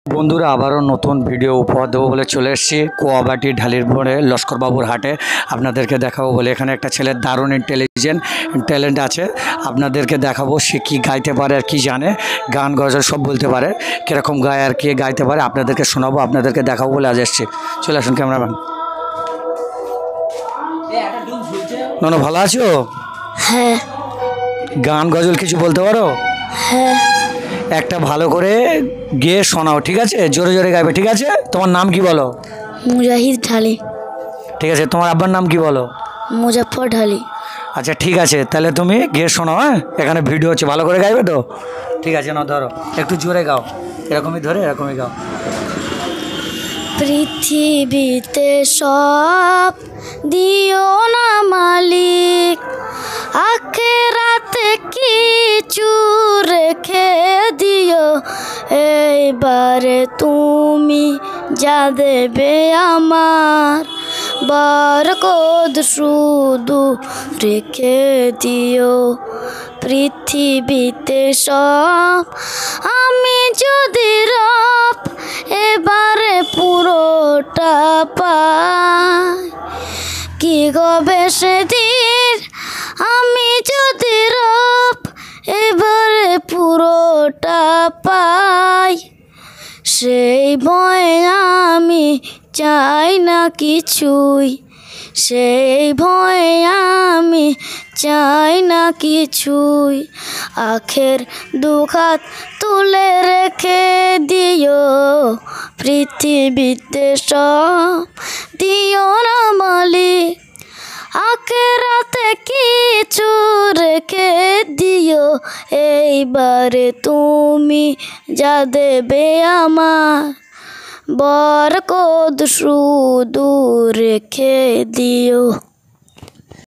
বন্ধুরা আবারও নতুন ভিডিও উপহার দেবো বলে চলে এসেছি কোয়াবাটি ঢালির মোড়ে লস্করবাবুর হাটে। আপনাদেরকে দেখাবো বলে এখানে একটা ছেলের দারুণ ট্যালেন্ট আছে। আপনাদেরকে দেখাবো সে কী গাইতে পারে আর কি জানে, গান গজল সব বলতে পারে, কীরকম গায় আর কে গাইতে পারে আপনাদেরকে শোনাবো, আপনাদেরকে দেখাবো বলে আজ এসেছি। চলে আসুন ক্যামেরাম্যান। না ভালো আছো? হ্যাঁ। গান গজল কিছু বলতে পারো? হ্যাঁ। একটা ভালো করে গেয়ে শোনাও, ঠিক আছে? জোরে জোরে গাইবে, ঠিক আছে? তোমার নাম কি বলো? মুজাহিদ ঢালি। ঠিক আছে, তোমার আব্বার নাম কি বলো? মুজাফর ঢালি। আচ্ছা ঠিক আছে, তাহলে তুমি গেয়ে শোনাও। হ্যাঁ, এখানে ভিডিও হচ্ছে, ভালো করে গাইবে তো? ঠিক আছে, না ধরো একটু জোরে গাও, এরকমই ধরে এরকমই গাও। পৃথিবীতে সব দিও না মালিক, আখেরাতে কিছু রেখে দিও, এইবারে তুমি যা দেবে আমার বরকত শুধু রেখে দিও। পৃথিবীতে সব আমি যদি রব এবারে পুরোটা পাই, কি গবে সেদিন আমি যদি রব এবারে পুরোটা পাই, সেই ভয়ে আমি চাই না কিছুই, সেই ভয়ে আমি চাই না কিছুই। আখের দুখাত তুলে রেখে দিও, পৃথিবীতে সব দিও না মালিক, আখেরাতে কিছু রেখে দিও, এইবারে তুমি যা দেবে আমার বরকত শুধু রেখে দিও।